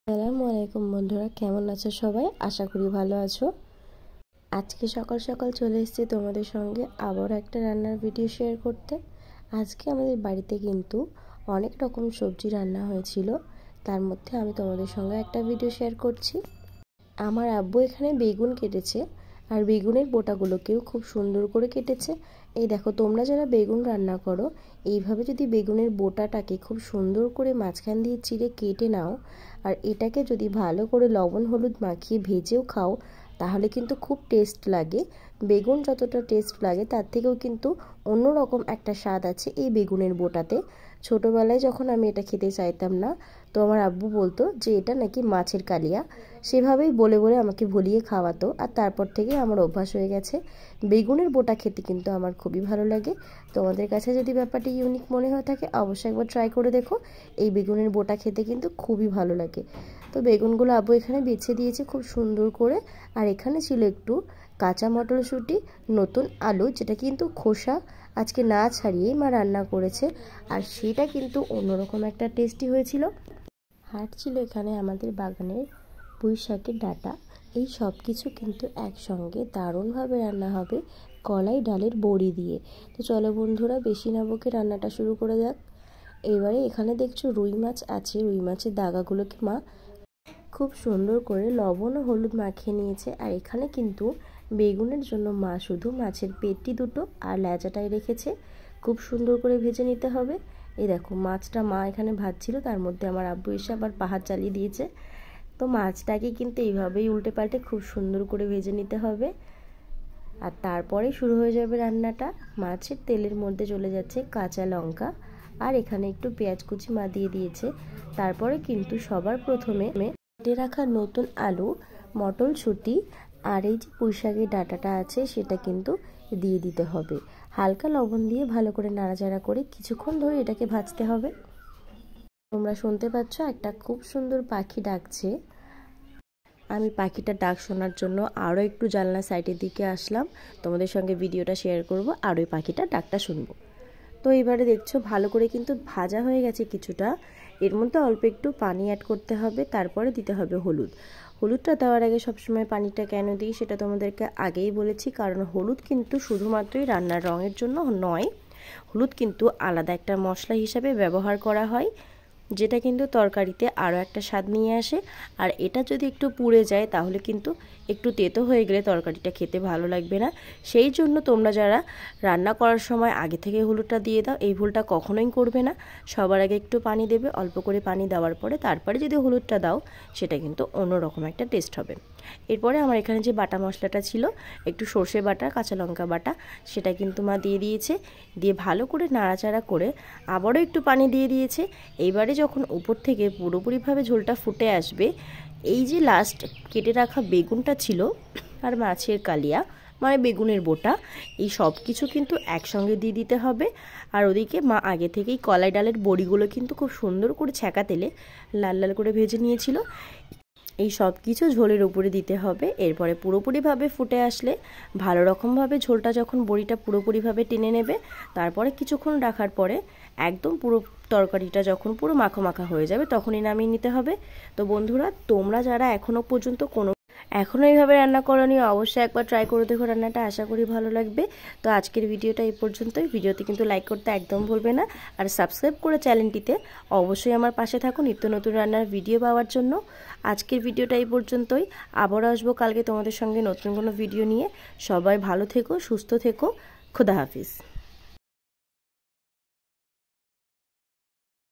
আসসালামু আলাইকুম বন্ধুরা, কেমন আছো সবাই? আশা করি ভালো আছো। আজকে সকাল সকাল চলে এসেছি তোমাদের সঙ্গে আবার একটা রান্নার ভিডিও শেয়ার করতে। আজকে আমাদের বাড়িতে কিন্তু অনেক রকম সবজি রান্না হয়েছিল, তার মধ্যে আমি তোমাদের সঙ্গে একটা ভিডিও শেয়ার করছি। আমার আব্বু এখানে বেগুন কেটেছে, আর বেগুনের বোটাগুলোকেও খুব সুন্দর করে কেটেছে। এই দেখো, তোমরা যারা বেগুন রান্না করো এইভাবে যদি বেগুনের বোটাটাকে খুব সুন্দর করে মাঝখান দিয়ে চিড়ে কেটে নাও, আর এটাকে যদি ভালো করে লবণ হলুদ মাখিয়ে ভেজেও খাও, তাহলে কিন্তু খুব টেস্ট লাগে। বেগুন যতটা টেস্ট লাগে তার থেকেও কিন্তু অন্যরকম একটা স্বাদ আছে এই বেগুনের বোটাতে। ছোটোবেলায় যখন আমি এটা খেতে চাইতাম না, তো আমার আব্বু বলতো যে এটা নাকি মাছের কালিয়া, সেভাবেই বলে বলে আমাকে ভুলিয়ে খাওয়াতো, আর তারপর থেকে আমার অভ্যাস হয়ে গেছে। বেগুনের বোটা খেতে কিন্তু আমার খুবই ভালো লাগে। তোমাদের কাছে যদি ব্যাপারটি ইউনিক মনে হয়ে থাকে অবশ্যই একবার ট্রাই করে দেখো। এই বেগুনের বোটা খেতে কিন্তু খুবই ভালো লাগে। তো বেগুনগুলো আব্বু এখানে বেছে দিয়েছে খুব সুন্দর করে, আর এখানে ছিল একটু কাঁচা মটরশুঁটি, নতুন আলু, যেটা কিন্তু খোসা আজকে না ছাড়িয়েই মা রান্না করেছে, আর সেটা কিন্তু অন্যরকম একটা টেস্টি হয়েছিল। আর ছিল এখানে আমাদের বাগানের পুঁই শাকের ডাঁটা। এই সব কিছু কিন্তু একসঙ্গে দারুণভাবে রান্না হবে কলাই ডালের বড়ি দিয়ে। তো চলো বন্ধুরা, বেশি না বকে রান্নাটা শুরু করে যাক। এবারে এখানে দেখছো রুই মাছ আছে, রুই মাছের দাগাগুলোকে মা খুব সুন্দর করে লবণ ও হলুদ মাখিয়ে নিয়েছে। আর এখানে কিন্তু বেগুনের জন্য মা শুধু মাছের পেটি দুটো আর লেজাটাই রেখেছে, খুব সুন্দর করে ভেজে নিতে হবে। এই দেখো, মাছটা মা এখানে ভাজছিল, তার মধ্যে আমার আব্বু এসে আবার পাহাড় চালিয়ে দিয়েছে। তো মাছটাকে কিন্তু এইভাবেই উল্টে পাল্টে খুব সুন্দর করে ভেজে নিতে হবে, আর তারপরে শুরু হয়ে যাবে রান্নাটা। মাছের তেলের মধ্যে চলে যাচ্ছে কাঁচা লঙ্কা, আর এখানে একটু পেঁয়াজ কুচি মা দিয়ে দিয়েছে। তারপরে কিন্তু সবার প্রথমে কেটে রাখা নতুন আলু, মটরশুঁটি আর এই যে পুঁই শাকের ডাঁটাটা আছে সেটা কিন্তু দিয়ে দিতে হবে। হালকা লবণ দিয়ে ভালো করে নাড়াচাড়া করে কিছুক্ষণ ধরে এটাকে ভাজতে হবে। তোমরা শুনতে পাচ্ছ একটা খুব সুন্দর পাখি ডাকছে। আমি পাখিটার ডাক শোনার জন্য আরও একটু জানলা সাইডের দিকে আসলাম, তোমাদের সঙ্গে ভিডিওটা শেয়ার করব আর ওই পাখিটার ডাকটা শুনবো। তো এবারে দেখছো ভালো করে কিন্তু ভাজা হয়ে গেছে কিছুটা, এর মধ্যে অল্প একটু পানি অ্যাড করতে হবে, তারপরে দিতে হবে হলুদ। হলুদটা দেওয়ার আগে সবসময় পানিটা কেন দিই সেটা তোমাদেরকে আগেই বলেছি, কারণ হলুদ কিন্তু শুধুমাত্রই রান্নার রঙের জন্য নয়, হলুদ কিন্তু আলাদা একটা মশলা হিসাবে ব্যবহার করা হয়, যেটা কিন্তু তরকারিতে আরও একটা স্বাদ নিয়ে আসে। আর এটা যদি একটু পুড়ে যায় তাহলে কিন্তু একটু তেতো হয়ে গেলে তরকারিটা খেতে ভালো লাগবে না। সেই জন্য তোমরা যারা রান্না করার সময় আগে থেকে হলুদটা দিয়ে দাও, এই ভুলটা কখনোই করবে না। সবার আগে একটু পানি দেবে, অল্প করে পানি দেওয়ার পরে তারপরে যদি হলুদটা দাও সেটা কিন্তু অন্যরকম একটা টেস্ট হবে। এরপরে আমার এখানে যে বাটা মশলাটা ছিল, একটু সর্ষে বাটা, কাঁচা লঙ্কা বাটা, সেটা কিন্তু মা দিয়ে দিয়েছে। দিয়ে ভালো করে নাড়াচাড়া করে আবারও একটু পানি দিয়ে দিয়েছে। এইবারে যখন উপর থেকে পুরোপুরিভাবে ঝোলটা ফুটে আসবে, এই যে লাস্ট কেটে রাখা বেগুনটা ছিল আর মাছের কালিয়া মানে বেগুনের বোটা, এই সব কিছু কিন্তু একসঙ্গে দিয়ে দিতে হবে। আর ওদিকে মা আগে থেকেই কলাই ডালের বড়িগুলো কিন্তু খুব সুন্দর করে ছ্যাঁকা তেলে লাল লাল করে ভেজে নিয়েছিল, এই সব কিছু ঝোলের উপরে দিতে হবে। এরপরে পুরোপুরিভাবে ফুটে আসলে ভালো রকমভাবে ঝোলটা যখন বড়িটা পুরোপুরিভাবে টেনে নেবে, তারপরে কিছুক্ষণ রাখার পরে একদম পুরো তরকারিটা যখন পুরো মাখা মাখা হয়ে যাবে তখনই নামিয়ে নিতে হবে। তো বন্ধুরা, তোমরা যারা এখনও পর্যন্ত এখনও এইভাবে রান্না করোনি অবশ্যই একবার ট্রাই করে দেখো রান্নাটা, আশা করি ভালো লাগবে। তো আজকের ভিডিওটা এই পর্যন্তই। ভিডিওতে কিন্তু লাইক করতে একদম ভুলবে না, আর সাবস্ক্রাইব করে চ্যানেলটিতে অবশ্যই আমার পাশে থাকো নিত্য নতুন রান্নার ভিডিও পাওয়ার জন্য। আজকের ভিডিওটা এই পর্যন্তই, আবারও আসবো কালকে তোমাদের সঙ্গে নতুন কোনো ভিডিও নিয়ে। সবাই ভালো থেকো, সুস্থ থেকো, খোদা হাফিজ।